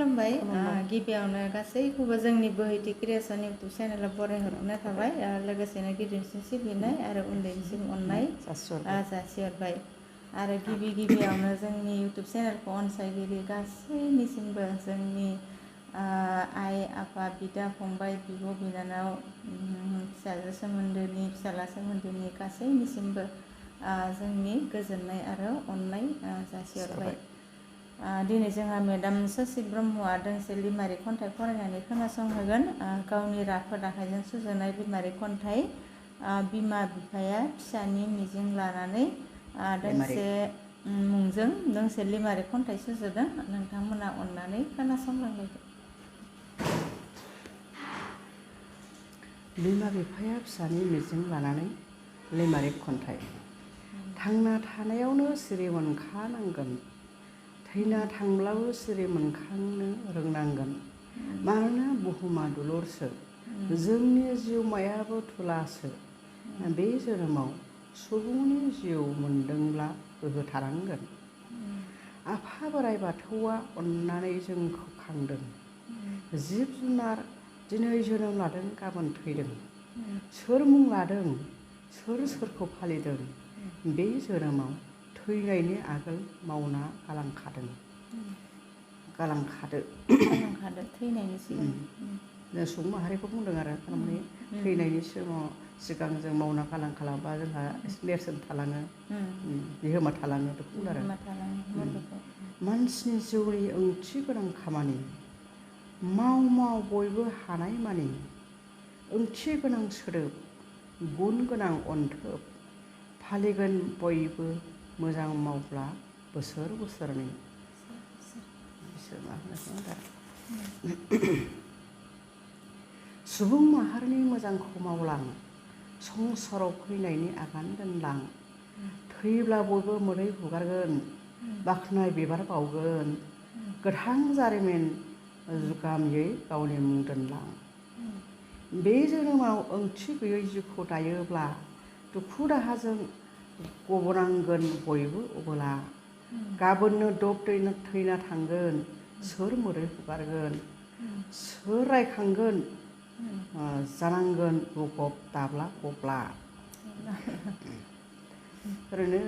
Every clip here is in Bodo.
खुलुमबाय गिबियावनो गासैखौबो जोंनि बोहैथि क्रिएसन इउटुब चेनेलाव बरायहरनाय थाबाय लोगोसेनो गिदिरसिन सिबिनाय आरो उन्दैसिम अननाय जासिहरबाय आरो गिबियावनो जोंनि इउटुब चेनेलखौ अनसायगिरि गासैनिसिमबो जोंनि आइ आफा बिदा फंबाय बिब' बिनानाव फिसाजो सोमोन्दोनि फिसाला सोमोन्दोनि गासैनिसिमबो जोंनि गोजोननाय आरो अननाय जासिहरबाय। दिनै जोंहा मेडाम ससि ब्रह्मआ दोंसे लिमारिक खन्थाइ फरायनानै खोनासंहोगोन। गावनि राफोद आखाइजों सुजुनाय लिमारिक खन्थाइ बिमा बिफाया फिसानि मिजिं लानानै दोंसे मुंजों दोंसे लिमारिक खन्थाइ सुजुदों। नोंथांमोना अननानै खोनासंलांलायदो। बिमा बिफाया फिसानि मिजिं लानानै लिमारिक खन्थाइ। थांना थानायावनो सिरि मोनखानांगोन, थैना थांब्लाबो सिरि मोनखांनो रोंनांगोन। मानोना बुहुमा दुलुरसो, जोंनि जिउमायाबो थुलासो। बे जोनोमाव सुबुंनि जिउ मोनदोंब्ला गोहो थानांगोन। आफा बोराइ बाथौआ अननानै जोंखौ खांदों। जिब जुनार दिनै जोनोम लादों गाबोन थैदों। सोर मुं लादों, सोर सोरखौ फालिदों, बे जोनोमाव थैनायनि आगोल मावना गालांखादो थैनायनि सिगां सुबुं माहारिखौ बुंदों आरो थारमाने थैनायनि सिगां जों मावना गालांखालांबा जोंहा एसे नेरसोन थालाङो, बिहोमा थालाङो बेखौ बुंदों आरो। मानसिनि जिउनि ओंथि गोनां खामानि माव बयबो हानाय मानि। ओंथि गोनां सोदोब, गुन गोनां अनथोब, फालिगोन बयबो मोजां मावब्ला बोसोर बोसोरनि। सुबुं माहारिनि मोजांखौ मावलां, संसाराव फैनायनि आगान दोनलां। थैब्ला बयबो मोदै हुगारगोन, बाख्नाय बिबार बावगोन। गोथां जारिमिन जुगामियै गावनि मुं दोनलां। बे जोनोमाव ओंथि गैयै जिउखौ दायोब्ला दुखु दाहाजों गबनांगोन बयबो अबोला। गाबोननो दब थैना थांगोन, सोर मोदै हुगारगोन, सोर रायखांगोन, जानांगोन बबब दाब्ला गब्ला। ओरैनो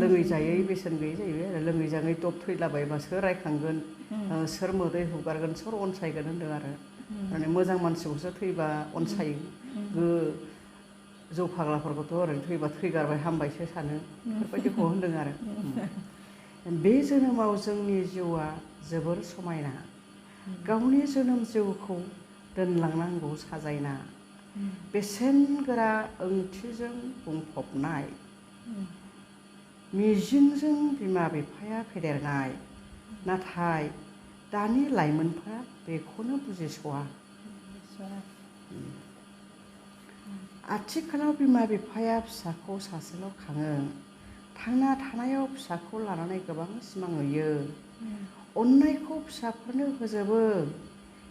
लोङै जायै बेसेन गैयै जाहैबाय आरो। लोङै जायै दब थैलाबायबा सोर रायखांगोन, सोर मोदै हुगारगोन, सोर अनसायगोन होनदों आरो। माने मोजां मानसिखौसो थैबा अनसायो। जौ फाग्लाफोरखौथ' ओरैनो थैबा थैगारबाय हामबायसो सानो, बेफोरबायदिखौ होनदों आरो। बे जोनोमाव जोंनि जिउआ जोबोर समायना। गावनि जोनोम जिउखौ दोनलांनांगौ साजायना। बेसेन गोरा ओंथिजों बुंफबनाय। मिजिंजों बिमा बिफाया फेदेरनाय। नाथाय दानि लाइमोनफ्रा बेखौनो बुजिस'आ। आथिखालाव बिमा बिफाया फिसाखौ सासेल' खाङो। थांना थानायाव फिसाखौ लानानै गोबां सिमां नुयो। अननायखौ फिसाफोरनो होजोबो,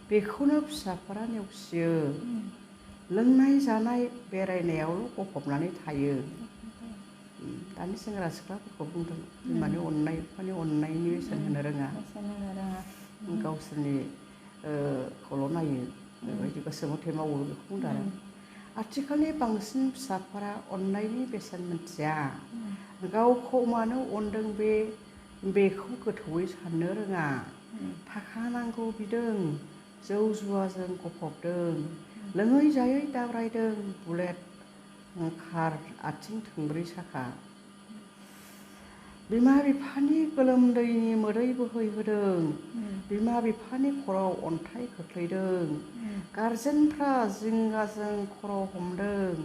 बेखौनो फिसाफोरा नेवसियो। लोंनाय जानाय बेरायनायावल' गफबनानै थायो। दानि सेंग्रा सिख्लाफोरखौ बुंदों बिमानि अननाय बिफानि अननायनि बेसेन होनो रोङा। गावसोरनि खौल' नायो, बेबायदि गोसो मथे मावो बेखौ बुंदों आरो। आथिखालनि बांसिन फिसाफोरा अननायनि बेसेन मिथिया। गावखौ मानो अनदों बेखौ गोथौयै साननो रोङा। थाखा नांगौ बिदों, जौ जुवाजों गफबदों। लोङै जायै दाब्रायदों बुलेट कार आथिं थोंब्रै साखा। बिमा बिफानि गोलोमदैनि मोदै बोहैहोदों। बिमा बिफानि खर'आव अन्थाइ खोख्लैदों। गारजेनफ्रा जिंगाजों खर' हमदों।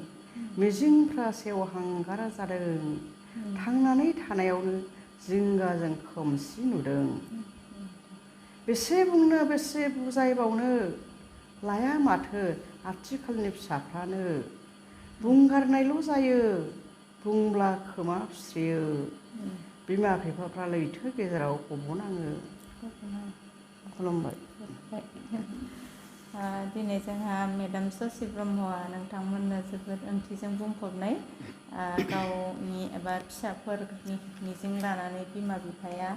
मिजिंफ्रा सेवहांगार जादों। थांनानै थानायावनो जिंगाजों खोमसि नुदों। बेसे बुंनो बेसे बुजायबावनो, लाया माथो आथिखालनि फिसाफ्रानो। बुंगारनायल' जायो, बुंब्ला खोमा फिज्रियो। बिमा बिफाफ्रा लैथो गेजेराव गबनाङो। खुलुमबाय। दिनै जोंहा मेडाम ससि ब्रह्मआ नोंथांमोननो जोबोद ओंथिजों बुंफबनाय गावनि एबा फिसाफोरनि मिजिं लानानै बिमा बिफाया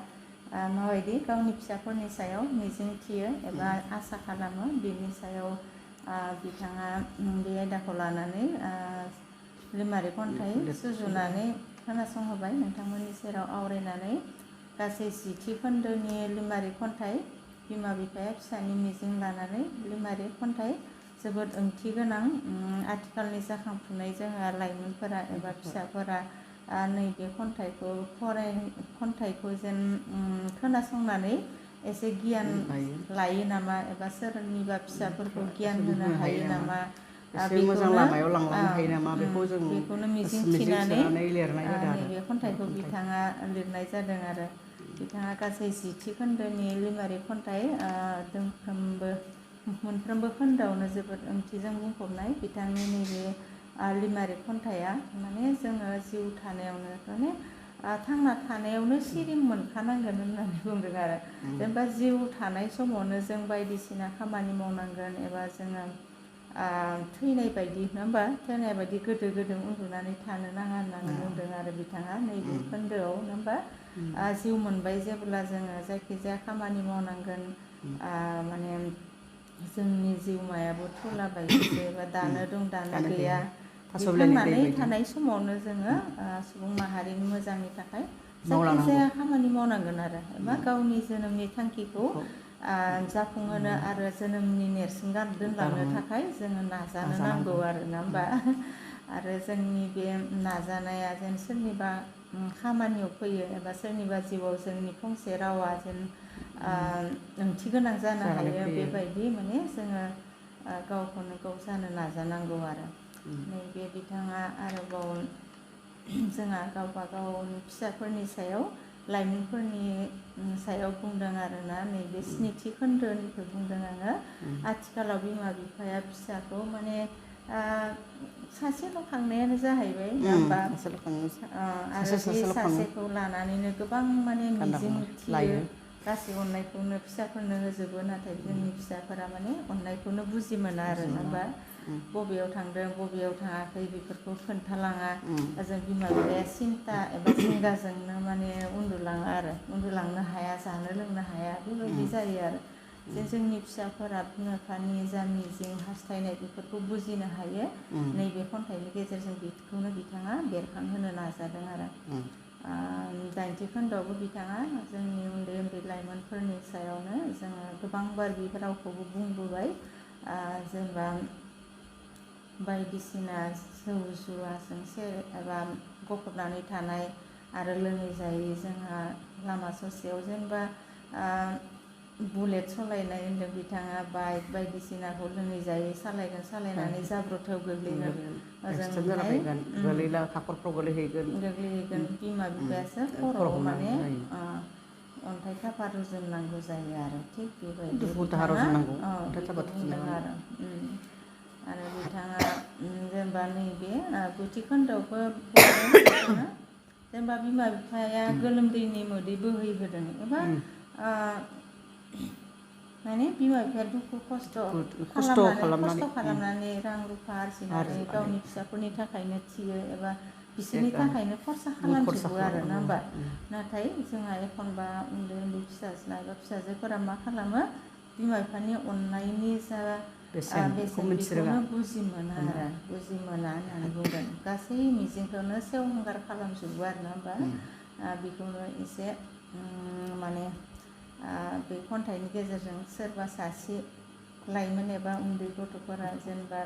माबायदि गावनि फिसाफोरनि सायाव मिजिं थियो एबा आसा खालामो बेनि सायाव बिथाङा बे आयदाखौ लानानै लिमारिक खन्थाइ सुजुनानै खोनासंहोबाय नोंथांमोननि सेराव आवरायनानै गासै 10थि खोन्दोनि लिमारिक खन्थाइ बिमा बिफाया फिसानि मिजिं लानानै लिमारिक खन्थाइ जोबोद ओंथि गोनां आथिखालनि जाखांफुनाय जोंहा लाइमोनफोरा एबा फिसाफोरा नैबे खन्थाइखौ जेन खोनासंनानै एसे गियान लायो नामा एबा सोरनिबा फिसाफोरखौ गियान होनो हायो नामा मोजां लामायाव लांलांनो हायो नामा बेखौनो मिजिं थिनानै लिरनाय जादों आरो नैबे खन्थाइखौ बिथाङा लिरनाय जादों आरो बिथाङा गासै 10थि खोन्दोनि लिमारिक खन्थाइ मोनफ्रोमबो खोन्दोआवनो जोबोद ओंथिजों बुंफबनाय बिथांनि नैबे लिमारिक खन्थाइया माने जोङो जिउ थानायावनो माने थांना थानायावनो सिरि मोनखानांगोन होननानै बुंदों आरो जेनेबा जिउ थानाय समावनो जों बायदिसिना खामानि मावनांगोन एबा जोङो थैनाय बायदि नङा होमबा थैनाय बायदि गोदो उन्दुनानै थानो नाङा होननानै बुंदों आरो बिथाङा नैबे खोन्दोआव नङा होमबा जिउ मोनबाय जेब्ला जोङो जायखिजाया खामानि मावनांगोन माने जोंनि जिउमायाबो थुलाबायसो एबा दानो दं दानो गैया थांनानै थानाय समावनो जोङो सुबुं माहारिनि मोजांनि थाखाय जायखिजाया खामानि मावनांगोन आरो एबा गावनि जोनोमनि थांखिखौ जाफुंहोनो आरो जोनोमनि नेरसोन दोनलांनो थाखाय जोङो नाजानो नांगौ आरो नङा होमबा आरो जोंनि बे नाजानाया जेन सोरनिबा खामानियाव फैयो एबा सोरनिबा जिउआव जोंनि फंसे रावा जेन ओंथि गोनां जानो हायो बेबायदि माने जोङो गावखौनो गाव जानो नाजानांगौ आरो नैबे बिथाङा आरोबाव जोंहा गावबा गावनि फिसाफोरनि सायाव लाइमोनफोरनि सायाव बुंदों आरोना नैबे 7थि खोन्दोनिखौ बुंदों आङो आथिखालाव बिमा बिफाया फिसाखौ माने सासेल' खांनायानो जाहैबाय नङा होमबा आरो बे सासेखौ लानानैनो गोबां माने मिजिं थियो गासै अननायखौनो फिसाफोरनो होजोबो नाथाय जोंनि फिसाफोरा माने अननायखौनो बुजि मोना आरो नङा होमबा बबेयाव थांदों बबेयाव थाङाखै बेफोरखौ खोन्थालाङा जों बिमा बिफाया सिन्था एबा जिंगाजोंनो माने उन्दुलांनो हाया जानो लोंनो हाया बेबायदि जायो आरो जे जोंनि फिसाफोरा बिमा बिफानि जा मिजिं हास्थायनाय बेफोरखौ बुजिनो हायो नैबे खन्थाइनि गेजेरजों बेखौनो बिथाङा बेरखांहोनो नाजादों आरो 8थि खोन्दोआवबो बिथाङा जोंनि उन्दै उन्दै लाइमोनफोरनि सायावनो जोङो गोबांबार बे रावखौबो बुंबोबाय जेनेबा बायदिसिना जौ जुवाजों एबा गफबनानै थानाय आरो लोङै जायै जोंहा लामा ससेयाव जेनेबा बुलेट सालायनाय होन्दों बिथाङा बाइक बायदिसिनाखौ लोङै जायै सालायनानै जाब्रथायाव गोग्लैगोन ओजोंहाय हाखरफ्राव गोग्लैहैगोन बिमा बिफायासो खर'आव माने अन्थाइ थाफा रुजुननांगौ जायो आरो थिग बेबायदि बिथाङा बुंदों आरो बिथाङा जेनेबा नैबे 9थि खोन्दोआवबो बुंदों बिथाङा जेनेबा बिमा बिफाया गोलोमदैनि मोदै बोहैहोदों एबा माने बिमा बिफाया दुखु खस्थ' खालामनानै रां रुफा आरजिनानै गावनि फिसाफोरनि थाखायनो थियो एबा बिसोरनि थाखायनो खरसा खालामजोबो आरो नङा होमबा नाथाय जोंहा एखनबा उन्दै उन्दै फिसाज्ला एबा फिसाजोफोरा मा खालामो बिमा बिफानि अननायनि जा बेसेन बेखौनो बुजि मोना होननानै बुंदों गासै मिजिंखौनो सेवहांगार खालामजोबो आरो नङा होमबा बेखौनो एसे माने बे खन्थाइनि गेजेरजों सोरबा सासे लाइमोन एबा उन्दै गथ'फोरा जेनेबा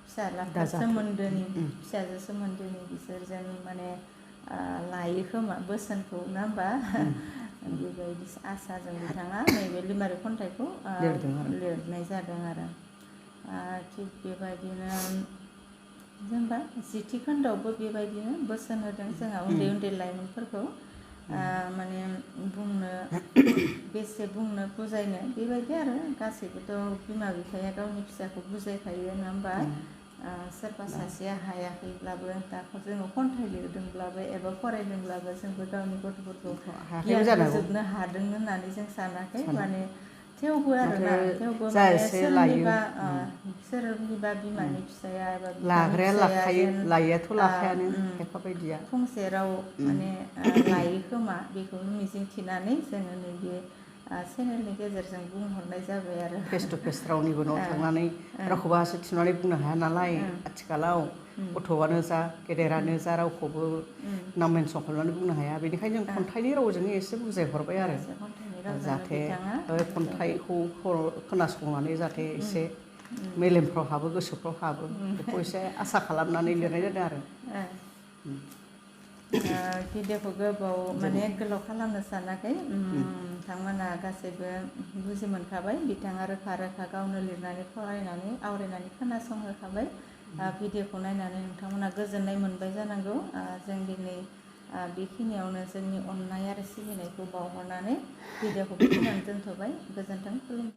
फिसाज्लाफोर सोमोन्दोनि फिसाजो सोमोन्दोनि बिसोर जेन माने लायो खोमा बोसोनखौ नङा होमबा बेबायदि आसाजों बिथाङा नैबे लिमारिक खन्थाइखौ लिरनाय जादों आरो थिग बेबायदिनो जेनेबा 10थि खोन्दोआवबो बेबायदिनो बोसोन होदों जोंहा उन्दै उन्दै लाइमोनफोरखौ माने बेसे बुंनो बुजायनो बेबायदि आरो गासैबोथ' बिमा बिफाया गावनि फिसाखौ बुजायखायो नङा होमबा सोरबा सासेया हायाखैब्लाबो दाखौ जोङो खन्थाइ लिरदोंब्लाबो एबा फरायदोंब्लाबो जोंबो गावनि गथ'फोरखौ गियान होजोबनो हादों होननानै जों सानाखै माने थेवबो आरोना थेवबो जा माने एसे लायो सोरनिबा बिमानि फिसाया एबा लाग्राया लाखायो लायैयाथ' जेन लाखायानो खायफा बायदिया फंसे राव माने लायो खोमा बेखौनो मिजिं थिनानै जोङो नैबे चेनेलनि गेजेरजों बुंहरनाय जाबाय आरो फेस टु फेस रावनिबो न'आव थांनानै रावखौबो आसि थुनानै बुंनो हाया नालाय आथिखालाव गथ'आनो जा गेदेरानो जा रावखौबो नाम मेनसन खालामनानै बुंनो हाया बेनिखायनो जों खन्थाइनि रावजों एसे बुजायहरबाय आरो जाहाथे खन्थाइखौ खोनासंनानै जाहाथे एसे मेलेमफ्राव हाबो गोसोफ्राव हाबो बेखौ एसे आसा खालामनानै लिरनाय जादों आरो भिडिअखौ गोबाव माने गोलाव खालामनो सानाखै नोंथांमोना गासैबो बुजि मोनखाबाय बिथाङा रोखा रोखा गावनो लिरनानै फरायनानै आवरायनानै खोनासंहोखाबाय भिडिअखौ नायनानै नोंथांमोना गोजोननाय मोनबाय जानांगौ जों दिनै बेखिनियावनो जोंनि अननाय आरो सिबिनायखौ बावहरनानै भिडिअखौ बेखिनियावनो दोनथ'बाय गोजोन्थों खुलुमबाय